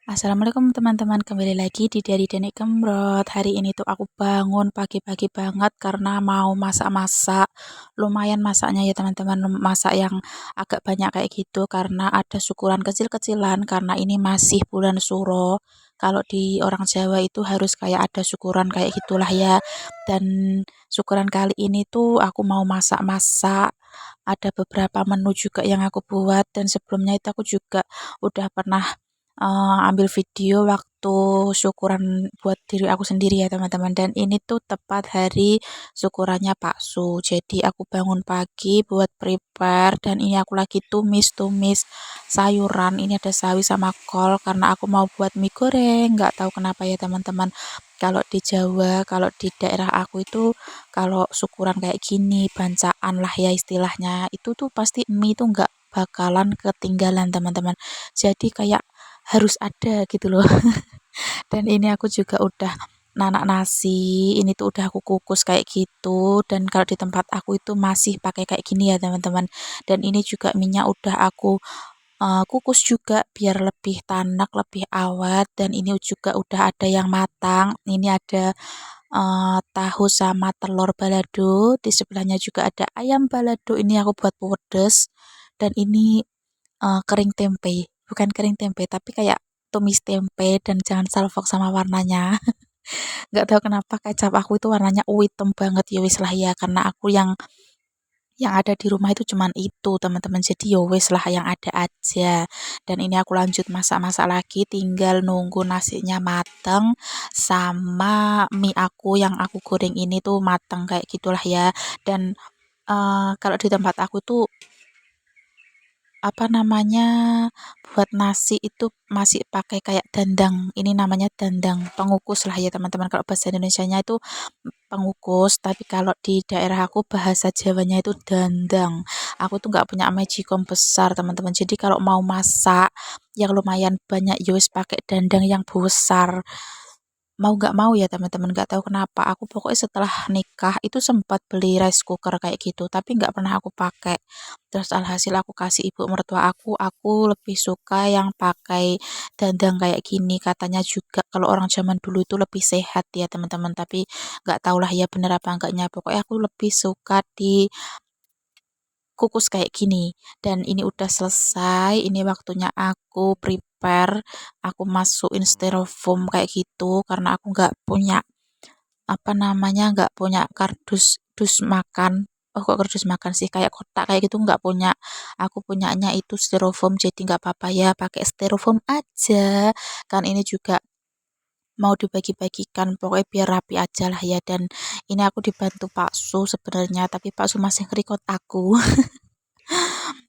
Assalamualaikum teman-teman, kembali lagi di Dari Denik Gembrot. Hari ini tuh aku bangun pagi-pagi banget karena mau masak-masak. Lumayan masaknya ya teman-teman, masak yang agak banyak kayak gitu karena ada syukuran kecil-kecilan karena ini masih bulan Suro. Kalau di orang Jawa itu harus kayak ada syukuran kayak gitulah ya. Dan syukuran kali ini tuh aku mau masak-masak. Ada beberapa menu juga yang aku buat dan sebelumnya itu aku juga udah pernah ambil video waktu syukuran buat diri aku sendiri ya teman-teman, dan ini tuh tepat hari syukurannya Pak Su. Jadi aku bangun pagi buat prepare dan ini aku lagi tumis-tumis sayuran. Ini ada sawi sama kol karena aku mau buat mie goreng. Nggak tahu kenapa ya teman-teman. Kalau di Jawa, kalau di daerah aku itu kalau syukuran kayak gini, bancaan lah ya istilahnya, itu tuh pasti mie tuh nggak bakalan ketinggalan teman-teman. Jadi kayak harus ada gitu loh. Dan ini aku juga udah nanak nasi, ini tuh udah aku kukus kayak gitu, dan kalau di tempat aku itu masih pakai kayak gini ya teman-teman. Dan ini juga minyak udah aku kukus juga biar lebih tanak, lebih awet, dan ini juga udah ada yang matang. Ini ada tahu sama telur balado, di sebelahnya juga ada ayam balado, ini aku buat pedes, dan ini kering tempe, bukan kering tempe, tapi kayak tumis tempe dan jangan salfok sama warnanya. Nggak tahu kenapa kecap aku itu warnanya hitam banget, ya wis lah ya, karena aku yang ada di rumah itu cuman itu, teman-teman. Jadi ya wis lah yang ada aja. Dan ini aku lanjut masak-masak lagi, tinggal nunggu nasinya mateng sama mie aku yang aku goreng ini tuh mateng kayak gitulah ya. Dan kalau di tempat aku tuh apa namanya, buat nasi itu masih pakai kayak dandang, ini namanya dandang pengukus lah ya teman-teman, kalau bahasa Indonesianya itu pengukus, tapi kalau di daerah aku bahasa Jawanya itu dandang. Aku tuh nggak punya magicom besar teman-teman, jadi kalau mau masak yang lumayan banyak ya wis pakai dandang yang besar. Mau nggak mau ya teman-teman, nggak tahu kenapa aku pokoknya setelah nikah itu sempat beli rice cooker kayak gitu tapi nggak pernah aku pakai. Terus alhasil aku kasih ibu mertua aku lebih suka yang pakai dandang kayak gini, katanya juga kalau orang zaman dulu itu lebih sehat ya teman-teman, tapi nggak tahulah ya bener apa enggaknya, pokoknya aku lebih suka di kukus kayak gini. Dan ini udah selesai, ini waktunya aku prepare, aku masukin styrofoam kayak gitu karena aku nggak punya apa namanya, nggak punya kardus dus makan. Oh, kok kardus makan sih, kayak kotak kayak gitu nggak punya. Aku punyanya itu styrofoam, jadi nggak apa-apa ya pakai styrofoam aja. Kan ini juga mau dibagi-bagikan, pokoknya biar rapi aja lah ya. Dan ini aku dibantu Pak Su sebenarnya, tapi Pak Su masih ngerikot aku.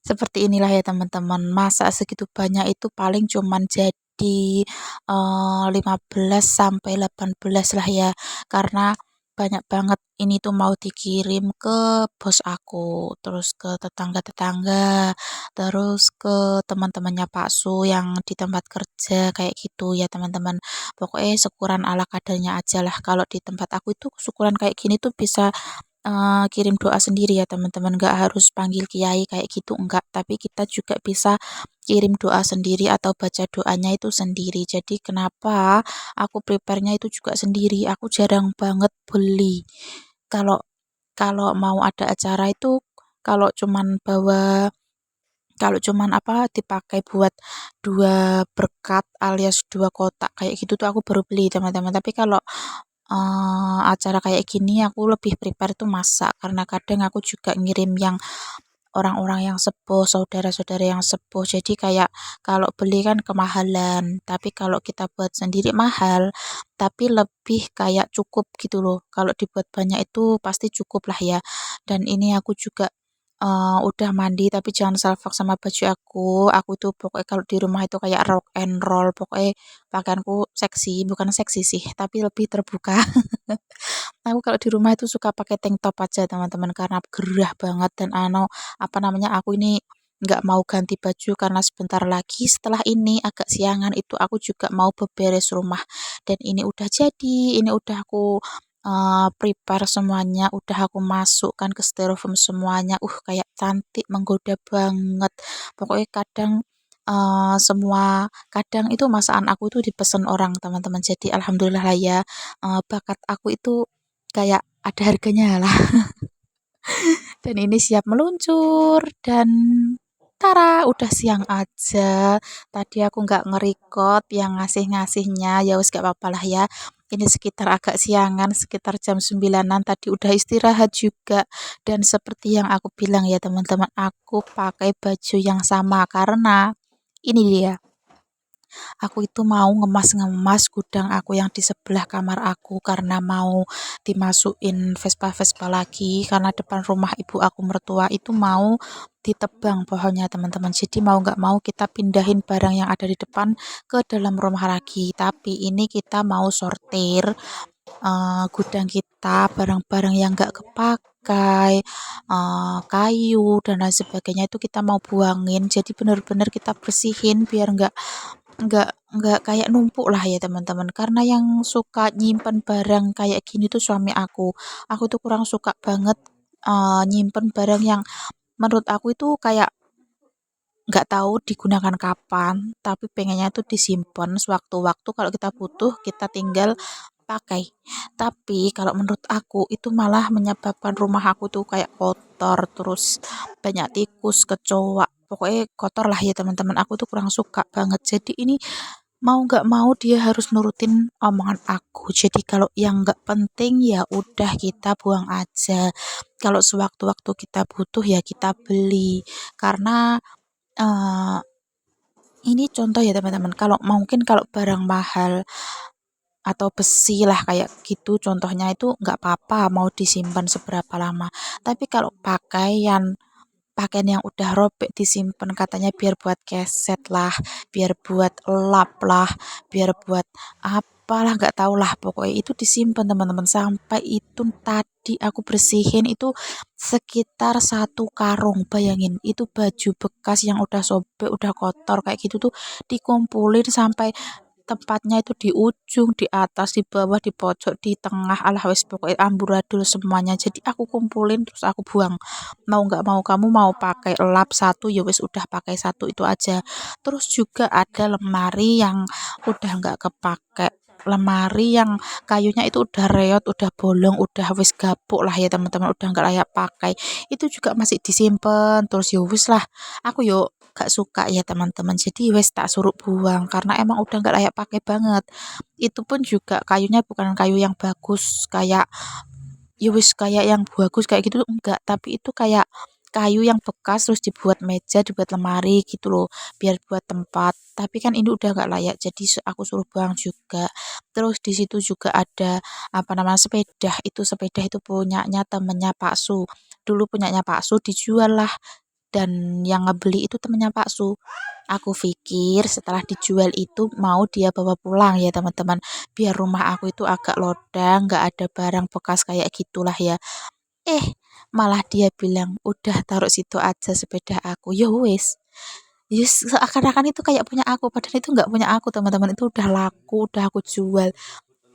Seperti inilah ya teman-teman, masak segitu banyak itu paling cuman jadi 15 sampai 18 lah ya, karena banyak banget ini tuh mau dikirim ke bos aku, terus ke tetangga-tetangga, terus ke teman-temannya Pak Su yang di tempat kerja kayak gitu ya teman-teman. Pokoknya syukuran ala kadarnya aja lah. Kalau di tempat aku itu syukuran kayak gini tuh bisa kirim doa sendiri ya teman-teman, nggak harus panggil kiai kayak gitu, enggak. Tapi kita juga bisa kirim doa sendiri atau baca doanya itu sendiri. Jadi kenapa aku prepare-nya itu juga sendiri, aku jarang banget beli. Kalau kalau mau ada acara itu, kalau cuman bawa kalau cuman apa, dipakai buat 2 berkat alias 2 kotak kayak gitu tuh aku baru beli teman-teman. Tapi kalau acara kayak gini aku lebih prepare tuh masak, karena kadang aku juga ngirim yang orang-orang yang sepuh, saudara-saudara yang sepuh. Jadi kayak kalau beli kan kemahalan, tapi kalau kita buat sendiri mahal, tapi lebih kayak cukup gitu loh. Kalau dibuat banyak itu pasti cukup lah ya. Dan ini aku juga udah mandi tapi jangan salfok sama baju aku. Aku tuh pokoknya kalau di rumah itu kayak rock and roll, pokoknya pakaianku seksi, bukan seksi sih, tapi lebih terbuka. Aku kalau di rumah itu suka pakai tank top aja teman-teman karena gerah banget, dan apa namanya, aku ini nggak mau ganti baju karena sebentar lagi setelah ini agak siangan itu aku juga mau beberes rumah. Dan ini udah jadi, ini udah aku prepare semuanya, udah aku masukkan ke styrofoam semuanya. Kayak cantik, menggoda banget. Pokoknya kadang semua kadang itu masakan aku itu dipesen orang teman-teman. Jadi alhamdulillah lah ya, bakat aku itu kayak ada harganya lah. Dan ini siap meluncur dan tara, udah siang aja. Tadi aku nggak nge-record yang ngasih-ngasihnya, ya wis gak apa lah ya. Ini sekitar agak siangan, sekitar jam 9-an tadi udah istirahat juga. Dan seperti yang aku bilang ya teman-teman, aku pakai baju yang sama karena ini dia. Aku itu mau ngemas-ngemas gudang aku yang di sebelah kamar aku karena mau dimasukin Vespa-Vespa lagi karena depan rumah ibu aku mertua itu mau ditebang pohonnya teman-teman. Jadi mau nggak mau kita pindahin barang yang ada di depan ke dalam rumah lagi. Tapi ini kita mau sortir gudang kita, barang-barang yang nggak kepakai, kayu dan lain sebagainya itu kita mau buangin. Jadi benar-benar kita bersihin biar nggak kayak numpuk lah ya teman-teman, karena yang suka nyimpen barang kayak gini tuh suami aku. Aku tuh kurang suka banget, nyimpen barang yang menurut aku itu kayak nggak tahu digunakan kapan, tapi pengennya tuh disimpan sewaktu-waktu kalau kita butuh kita tinggal pakai. Tapi kalau menurut aku itu malah menyebabkan rumah aku tuh kayak kotor, terus banyak tikus, kecoa, pokoknya kotor lah ya teman-teman. Aku tuh kurang suka banget. Jadi ini mau nggak mau dia harus nurutin omongan aku. Jadi kalau yang nggak penting ya udah kita buang aja. Kalau sewaktu-waktu kita butuh ya kita beli. Karena eh, ini contoh ya teman-teman. Kalau mungkin kalau barang mahal atau besi lah kayak gitu contohnya itu nggak apa-apa mau disimpan seberapa lama. Tapi kalau pakaian yang udah robek disimpan katanya biar buat keset lah, biar buat lap lah, biar buat apalah nggak tahu lah pokoknya itu disimpan teman-teman sampai itu tadi aku bersihin itu sekitar 1 karung, bayangin itu baju bekas yang udah sobek udah kotor kayak gitu tuh dikumpulin sampai tempatnya itu di ujung, di atas, di bawah, di pojok, di tengah, alah wes pokoknya amburadul semuanya. Jadi aku kumpulin terus aku buang. Mau nggak mau kamu mau pakai lap satu ya wes udah pakai satu itu aja. Terus juga ada lemari yang udah nggak kepake. Lemari yang kayunya itu udah reot, udah bolong, udah wes gapuk lah ya teman-teman, udah nggak layak pakai. Itu juga masih disimpan. Terus ya wes lah, aku yo gak suka ya teman-teman, jadi wes tak suruh buang karena emang udah nggak layak pakai banget. Itu pun juga kayunya bukan kayu yang bagus kayak ya wes kayak yang bagus kayak gitu enggak, tapi itu kayak kayu yang bekas terus dibuat meja, dibuat lemari gitu loh, biar buat tempat. Tapi kan ini udah nggak layak, jadi aku suruh buang juga. Terus di situ juga ada apa namanya sepeda. Itu sepeda itu punyanya temennya Pak Su. Dulu punyanya Pak Su dijual lah dan yang ngebeli itu temennya Pak Su. Aku pikir setelah dijual itu mau dia bawa pulang ya teman-teman. Biar rumah aku itu agak lodang, nggak ada barang bekas kayak gitulah ya. Eh, malah dia bilang, udah taruh situ aja sepeda aku. Ya wes. Yes, seakan-akan itu kayak punya aku, padahal itu nggak punya aku teman-teman. Itu udah laku, udah aku jual.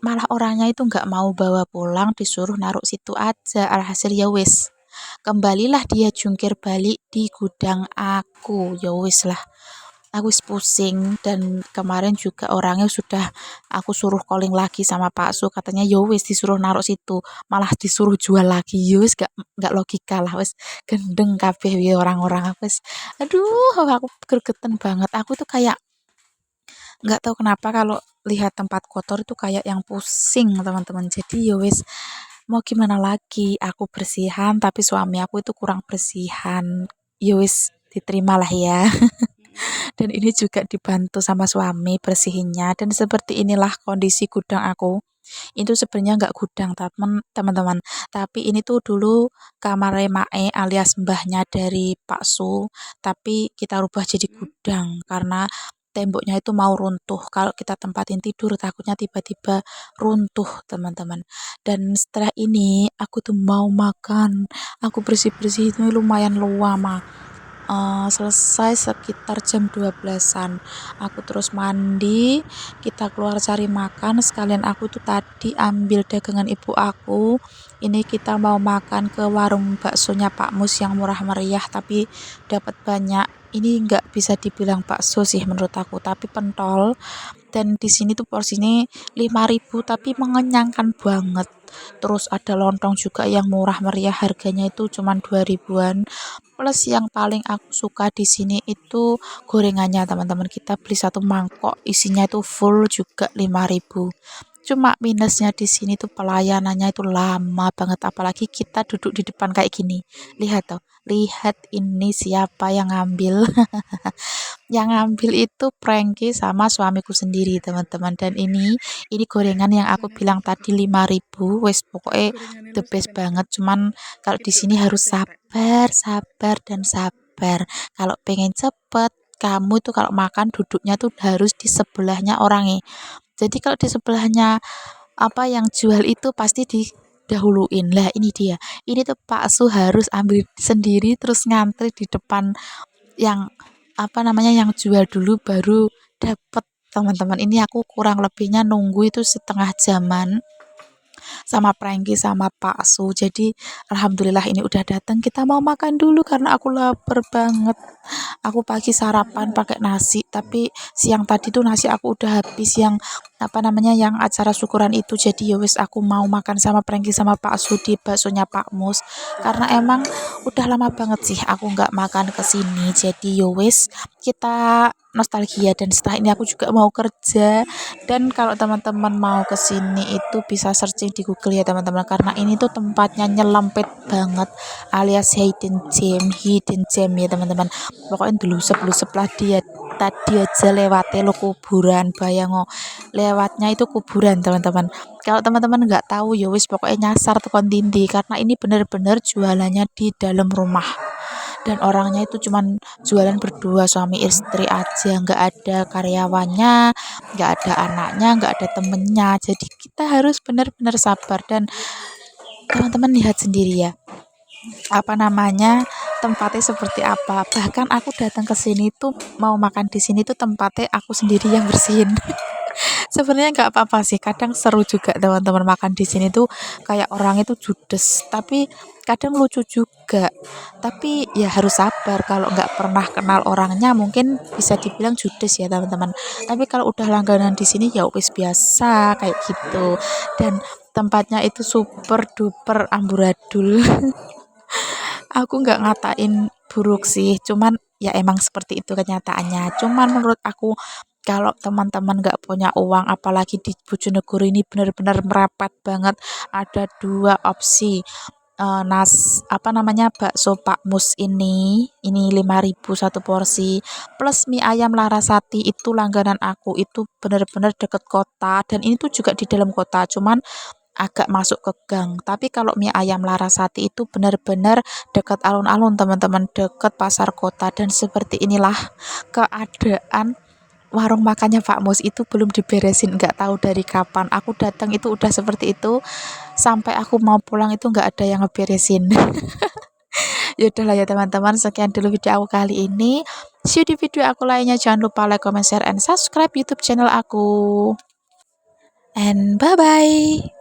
Malah orangnya itu nggak mau bawa pulang, disuruh naruh situ aja. Alhasil ya wes. Kembalilah dia jungkir balik di gudang aku. Ya wis lah. Aku wis pusing dan kemarin juga orangnya sudah aku suruh calling lagi sama Pak Su, katanya ya wis disuruh naruh situ malah disuruh jual lagi. Ya wis gak logika lah wis gendeng kabeh ya orang-orang aku wis aduh aku gregetan banget. Aku tuh kayak nggak tahu kenapa kalau lihat tempat kotor itu kayak yang pusing teman-teman. Jadi ya wis mau gimana lagi, aku bersihan tapi suami aku itu kurang bersihan. Ya wis diterimalah ya. Dan ini juga dibantu sama suami bersihinnya dan seperti inilah kondisi gudang aku. Itu sebenarnya nggak gudang teman-teman, tapi ini tuh dulu kamar Mae alias mbahnya dari Pak Su, tapi kita rubah jadi gudang karena temboknya itu mau runtuh. Kalau kita tempatin tidur takutnya tiba-tiba runtuh teman-teman. Dan setelah ini aku tuh mau makan. Aku bersih-bersih itu lumayan lama. Selesai sekitar jam 12-an. Aku terus mandi, kita keluar cari makan, sekalian aku tuh tadi ambil dagangan ibu aku. Ini kita mau makan ke warung baksonya Pak Mus yang murah meriah tapi dapat banyak ini nggak bisa dibilang bakso sih menurut aku, tapi pentol. Dan di sini tuh porsinya 5.000 tapi mengenyangkan banget. Terus ada lontong juga yang murah meriah, harganya itu cuman 2 ribuan. Plus yang paling aku suka di sini itu gorengannya teman-teman. Kita beli satu mangkok isinya itu full juga 5.000. Cuma minusnya di sini tuh pelayanannya itu lama banget, apalagi kita duduk di depan kayak gini. Lihat tuh, lihat ini siapa yang ngambil. Yang ngambil itu Prengki sama suamiku sendiri teman-teman, dan ini gorengan yang aku bilang tadi 5.000 wes pokoknya Gorengannya the lu best sempet banget, cuman kalau di itu sini harus tempe. sabar sabar dan sabar kalau pengen cepet. Kamu tuh kalau makan duduknya tuh harus di sebelahnya orangnya, jadi kalau di sebelahnya apa yang jual itu pasti didahuluin. Lah ini dia, ini tuh Pak Su harus ambil sendiri terus ngantri di depan yang apa namanya yang jual dulu baru dapet. Teman-teman, ini aku kurang lebihnya nunggu itu setengah jaman sama Prengki sama Pak Su. Jadi alhamdulillah ini udah datang, kita mau makan dulu karena aku lapar banget. Aku pagi sarapan pakai nasi, tapi siang tadi tuh nasi aku udah habis yang apa namanya yang acara syukuran itu. Jadi ya wis aku mau makan sama Prengki sama Pak Su di baksonya Pak Mus. Karena emang udah lama banget sih aku nggak makan ke sini. Jadi ya wis kita nostalgia, dan setelah ini aku juga mau kerja. Dan kalau teman-teman mau ke sini itu bisa searching di Google ya teman-teman, karena ini tuh tempatnya nyelempet banget alias hidden gem ya teman-teman. Pokoknya dulu sebelum lah dia tadi aja lewatnya lo kuburan, bayang oh, lewatnya itu kuburan teman-teman. Kalau teman-teman nggak tahu ya wis pokoknya nyasar tuh kontindi, karena ini bener-bener jualannya di dalam rumah, dan orangnya itu cuman jualan berdua suami istri aja, nggak ada karyawannya, nggak ada anaknya, nggak ada temennya. Jadi kita harus benar-benar sabar, dan teman-teman lihat sendiri ya apa namanya tempatnya seperti apa. Bahkan aku datang ke sini tuh mau makan di sini tuh tempatnya aku sendiri yang bersihin. Sebenarnya nggak apa-apa sih, kadang seru juga teman-teman makan di sini tuh kayak orang itu judes, tapi kadang lucu juga. Tapi ya harus sabar, kalau nggak pernah kenal orangnya mungkin bisa dibilang judes ya teman-teman. Tapi kalau udah langganan di sini ya wis biasa kayak gitu. Dan tempatnya itu super duper amburadul. Aku nggak ngatain buruk sih, cuman ya emang seperti itu kenyataannya. Cuman menurut aku kalau teman-teman nggak punya uang, apalagi di Bojonegoro ini benar-benar merepet banget. Ada dua opsi, apa namanya bakso Pak Mus ini 5.000 satu porsi, plus mie ayam Larasati itu langganan aku, itu benar-benar deket kota, dan ini tuh juga di dalam kota, cuman agak masuk ke gang. Tapi kalau mie ayam Larasati itu benar-benar dekat alun-alun teman-teman, dekat pasar kota. Dan seperti inilah keadaan warung makannya Pak Mus, itu belum diberesin, nggak tahu dari kapan aku datang itu udah seperti itu, sampai aku mau pulang itu nggak ada yang ngeberesin. Ya udahlah ya teman-teman, sekian dulu video aku kali ini. See you di video aku lainnya. Jangan lupa like, comment, share, and subscribe YouTube channel aku, and bye bye.